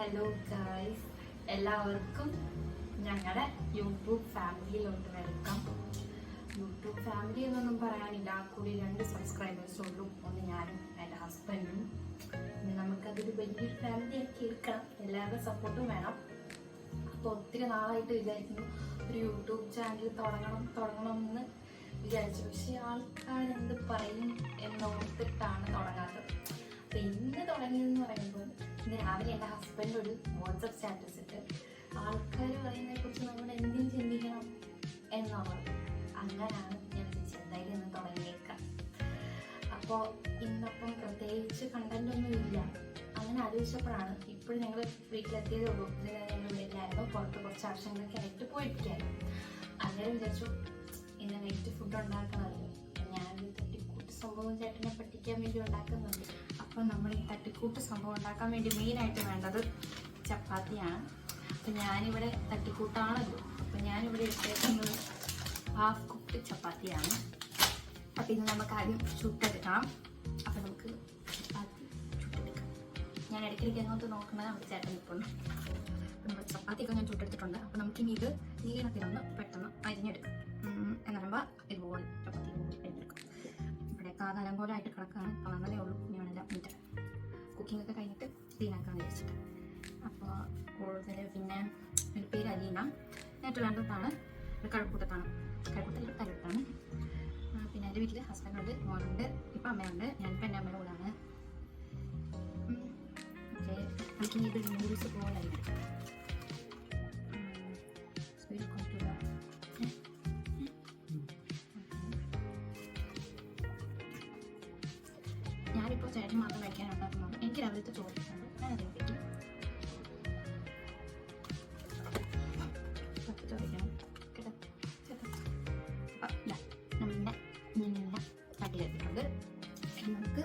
Hello guys, എല്ലാവർക്കും ഞങ്ങളുടെ YouTube ഫാമിലിയിലോട്ട് welcome. YouTube family എന്നൊന്നും പറയാനില്ല, കൂടി 2 സബ്സ്ക്രൈബേഴ്സ് ഉള്ളൂ. ഒന്ന് ഞാനും എൻ്റെ ഹസ്ബൻഡും. പിന്നെ നമുക്കതൊരു വലിയൊരു ഫാമിലി ആക്കി എടുക്കണം, എല്ലാവരുടെ സപ്പോർട്ടും വേണം. അപ്പോൾ ഒത്തിരി നാളായിട്ട് വിചാരിക്കുന്നു ഒരു യൂട്യൂബ് ചാനൽ തുടങ്ങണം എന്ന് വിചാരിച്ചു. പക്ഷേ ആൾക്കാരെന്ത് പറയും എന്നോർത്തിട്ടാണ് തുടങ്ങാത്തത്. അപ്പം ഇന്ന് തുടങ്ങിയതെന്ന് പറയുമ്പോൾ ഇന്ന് രാവിലെ എൻ്റെ ഹസ്ബൻഡ് ഒരു വാട്സപ്പ് സ്റ്റാറ്റസ് ഇട്ട് ആൾക്കാർ പറയുന്നതിനെ കുറിച്ച് നമ്മൾ എന്തിനും ചിന്തിക്കണം എന്നുള്ളത്. അങ്ങനെയാണ് ഞാൻ വിളിച്ചത്, എന്തായാലും ഇന്ന് തുടങ്ങിയേക്കാം. അപ്പോൾ ഇന്നപ്പം പ്രത്യേകിച്ച് കണ്ടൻ്റൊന്നും ഇല്ല. അങ്ങനെ ആലോചിച്ചപ്പോഴാണ് ഇപ്പോഴും ഞങ്ങൾ വീട്ടിലെത്തിയതേ ഉള്ളൂ. ഇതിന് ഞങ്ങൾ വീട്ടിലായിരുന്നു, പുറത്ത് കുറച്ച് ആവശ്യങ്ങളൊക്കെ ആയിട്ട് പോയിരിക്കുകയായിരുന്നു. അങ്ങനെ വിചാരിച്ചു ഇന്ന് നൈറ്റ് ഫുഡ് ഉണ്ടാക്കണമല്ലോ. ഞാനൊരു തട്ടിക്കൂട്ട് സംഭവം ചേട്ടനെ പറ്റിക്കാൻ വേണ്ടി ഉണ്ടാക്കുന്നുണ്ട്. അപ്പോൾ നമ്മൾ ഈ തട്ടിക്കൂട്ട് സംഭവം ഉണ്ടാക്കാൻ വേണ്ടി മെയിനായിട്ട് വേണ്ടത് ചപ്പാത്തിയാണ്. അപ്പോൾ ഞാനിവിടെ തട്ടിക്കൂട്ടാണല്ലോ, അപ്പോൾ ഞാനിവിടെ എടുത്തേക്കുന്നത് ഹാഫ് കുക്ക്ഡ് ചപ്പാത്തിയാണ്. അപ്പോൾ ഇത് നമുക്ക് ആദ്യം ചുട്ടെടുക്കണം. അപ്പോൾ നമുക്ക് ചപ്പാത്തി ചുട്ടെടുക്കാം. ഞാൻ ഇടയ്ക്കിടയ്ക്ക് അങ്ങോട്ട് നോക്കുന്നത് അവിടെ ചേട്ടൻ നിൽപ്പുണ്ട്. നമ്മൾ ചപ്പാത്തിയൊക്കെ ഞാൻ ചുട്ടെടുത്തിട്ടുണ്ട്. അപ്പോൾ നമുക്കിനി ഇത് നീളത്തിലൊന്ന് പെട്ടെന്ന് അരിഞ്ഞെടുക്കാം. എന്ന് പറയുമ്പോൾ ഇതുപോലെ ചപ്പാത്തി അരിഞ്ഞെടുക്കും. ഇവിടെ കാതാലം പോലെ ആയിട്ട് കിടക്കാണ്, കാണുന്നതേ ഉള്ളൂ. ഞാനെല്ലാം മിനിറ്റ് കുക്കിംഗ് ഒക്കെ കഴിഞ്ഞിട്ട് ക്ലീനാക്കാന്ന് വിചാരിച്ചിട്ട്. അപ്പോൾ കൂടുതൽ പിന്നെ ഒരു പേര് അലീന, ഏറ്റവും വേണ്ടതാണ് കഴക്കൂട്ടത്താണ്, കഴക്കൂട്ടത്തിൽ തലത്താണ്. പിന്നെ എൻ്റെ വീട്ടിൽ ഹസ്ബൻഡുണ്ട്, മോനുണ്ട്, ഇപ്പം അമ്മയുണ്ട്. ഞാനിപ്പോൾ എൻ്റെ അമ്മയുടെ കൂടാണ്. ഓക്കെ, നമുക്കിനി ഇത് നൂഡിൽസ് പോലെ ആയിരിക്കും. ഞാനിപ്പോൾ ചേട്ടൻ മാത്രം വയ്ക്കാൻ ഉണ്ടാക്കുന്നുണ്ട്. എനിക്ക് രാവിലത്തെ ചോദിച്ചിട്ടുണ്ട്, ഞാനത് വെക്കും. ചോദിക്കണം കേട്ടോ ചേട്ടാ. അപ്പം നമ്മുടെ ഇങ്ങനെ തട്ടിലെത്തിയിട്ടുണ്ട്. ഇനി നമുക്ക്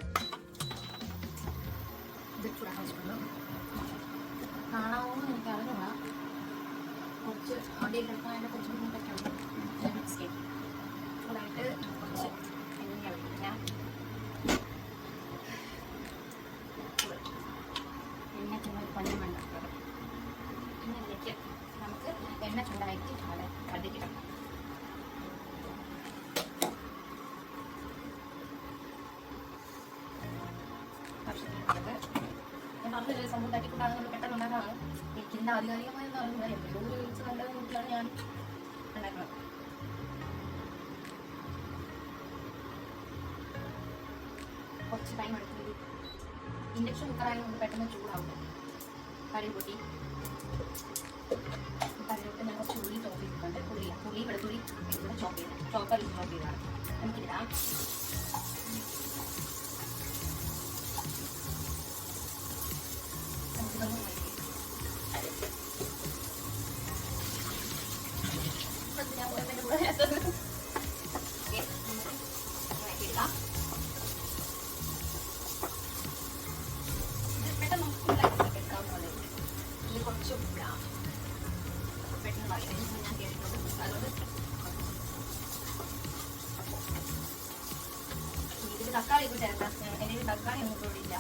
ഇത് ചൂടാക്കാൻ വെച്ചിട്ടുണ്ട്. കാണാവുന്ന എനിക്ക് അറിഞ്ഞൂടാ, കുറച്ച് അടിയിൽ കിടക്കാനായിട്ട് കുറച്ച് ബുദ്ധിമുട്ടൊക്കെ ഉണ്ട്. മിക്സ് ചെയ്യും ചൂടായിട്ട് കുറച്ച് എണ്ണ ഒഴിക്കാം. എണ്ണ ചൂടായി പണി വേണ്ട. പിന്നെ ഇതിലേക്ക് നമുക്ക് എണ്ണ ചൂടായിട്ട് അവിടെ കടുകിടാം. ഞാൻ പറഞ്ഞൊരു സംഭവം തട്ടിക്കൊണ്ടാകുന്നത് പെട്ടെന്ന് ഉണ്ടാക്കാനാണ്. എനിക്കിൻ്റെ ആധികാരികമായി പറയുന്നത് എപ്പോഴും ഒരു വീഴ്ച നല്ല വീട്ടിലാണ് ഞാൻ ഉണ്ടാക്കുന്നത്. കുറച്ച് ടൈം എടുത്തു. ഇൻഡക്ഷൻ കുക്കറായതുകൊണ്ട് പെട്ടെന്ന് ചൂടാവും. കറി പൊട്ടി കറിയിട്ട് ഞാൻ കുറച്ച് ഉള്ളി ചോപ്പ് ചെയ്തിട്ടുണ്ട്. പുളി വെളുത്തുള്ളി ഇവിടെ ചോപ്പറിൽ ചോപ്പ് ചെയ്താണ്. നമുക്കിടാം. നമുക്കിതൊന്ന് ഞാൻ പോയതിൻ്റെ കൂടെ ഇടാം. കുറച്ച് ഉപ്പിടാം. പെട്ടെന്ന് വളരെ ഞാൻ കേട്ടിട്ടുണ്ട്. അതുകൊണ്ട് ഇതിൽ തക്കാളി ഒക്കെ ചേർക്കാം. എൻ്റെ തക്കാളി ഒന്നും ഇവിടെ ഇല്ല,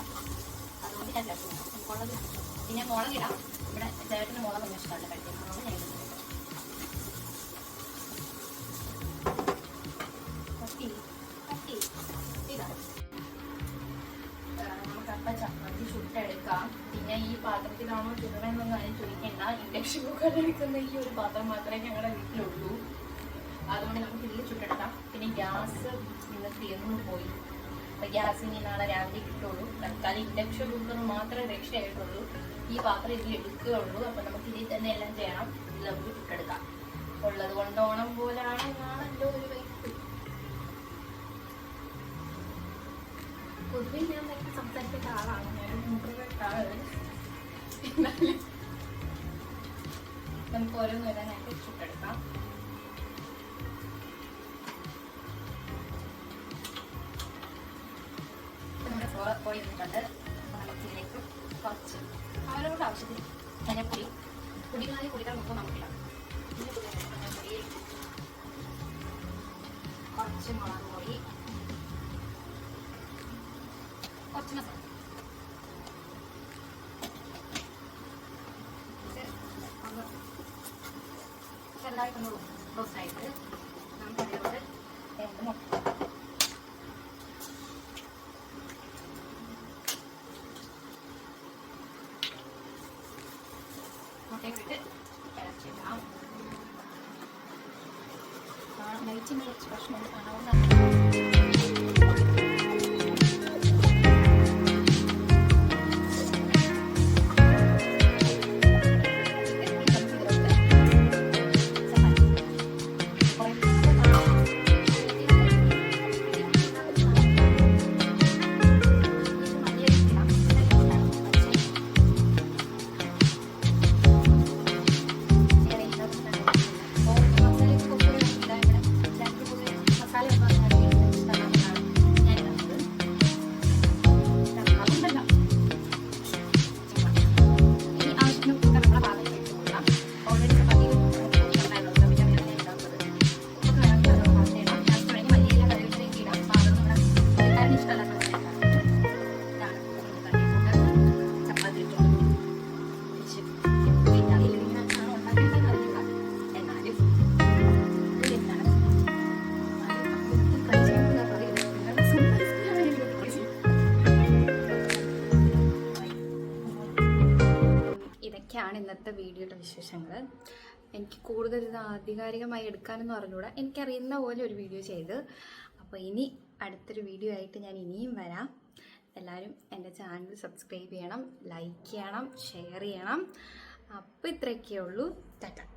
അതുകൊണ്ട് ഞാൻ ചേർക്കുന്നു. മുളക് പിന്നെ മുളകിടാം. ഇവിടെ ചേട്ടന് മുളകൊന്നും ഇഷ്ടമല്ല കഴിക്കുന്നത്, അതുകൊണ്ട് ഞാൻ ഇതാണ്. നമുക്കപ്പം ചപ്പാത്തി ചുട്ടെടുക്കാം. പിന്നെ ഈ പാത്രത്തിലാണോ ചുടണമെന്നൊന്നും കാര്യം ചോദിക്കേണ്ട. ഇൻഡക്ഷൻ കുക്കറിൽ എടുക്കുന്ന ഈ ഒരു പാത്രം മാത്രമേ ഞങ്ങളുടെ വീട്ടിലുള്ളൂ, അതുകൊണ്ട് നമുക്ക് ഇതിൽ ചുട്ടെടുക്കാം. പിന്നെ ഗ്യാസ് ഇന്ന് തീർന്നു പോയി. അപ്പം ഗ്യാസ് ഇനി നാളെ രാവിലെ കിട്ടുള്ളൂ. തൽക്കാലം ഇൻഡക്ഷൻ കുക്കർ മാത്രമേ രക്ഷയായിട്ടുള്ളൂ. ഈ പാത്രം ഇതിൽ എടുക്കുകയുള്ളൂ. അപ്പം നമുക്ക് ഇതിൽ തന്നെ എല്ലാം ചെയ്യണം. ഇതിൽ നമുക്ക് ചുട്ടെടുക്കാം. ഉള്ളത് കൊണ്ട് ഓണം പോലാണ് ഞാനല്ലോ ഒരു വൈപ്പ്. പൊതുവെ ഞാൻ ഭയങ്കര സംസാരിക്കേണ്ട ആളാണ്, ഞാനൊരു ഇൻട്രോവേർട്ട് ആണ്. എന്നാലും നമുക്ക് ഓരോന്ന് വരാനായിട്ട് ചുട്ടെടുക്കാം. നമ്മുടെ പൊടി വന്നിട്ടുണ്ട്. അപ്പോൾ നമുക്ക് ഇതിലേക്ക് കുറച്ച് അവരോട് ആവശ്യത്തിന് മഞ്ഞപ്പൊടി, പൊടികളായി പൊടികൾ നോക്കുമ്പോൾ നമുക്കിടാം. മഞ്ഞപ്പൊടി, കുറച്ച് മുളക് പൊടി, കുറച്ച് മസാല, ചെറുതായിട്ടൊന്ന് റോസ്റ്റായിട്ട് നമുക്ക് അതിലോട്ട് മുട്ടയിട്ട് ഇളച്ചിടാം. ലൈറ്റിന് കുറച്ച് പ്രശ്നം കാണാവുന്ന ഇതൊക്കെയാണ് ഇന്നത്തെ വീഡിയോയുടെ വിശേഷങ്ങൾ. എനിക്ക് കൂടുതൽ ഇത് ആധികാരികമായി എടുക്കാനെന്ന് പറഞ്ഞുകൂടാ, എനിക്കറിയുന്ന പോലെ ഒരു വീഡിയോ ചെയ്ത്. അപ്പോൾ ഇനി അടുത്തൊരു വീഡിയോ ആയിട്ട് ഞാൻ ഇനിയും വരാം. എല്ലാവരും എൻ്റെ ചാനൽ സബ്സ്ക്രൈബ് ചെയ്യണം, ലൈക്ക് ചെയ്യണം, ഷെയർ ചെയ്യണം. അപ്പോൾ ഇത്രയൊക്കെ ഉള്ളൂ. ടാറ്റ.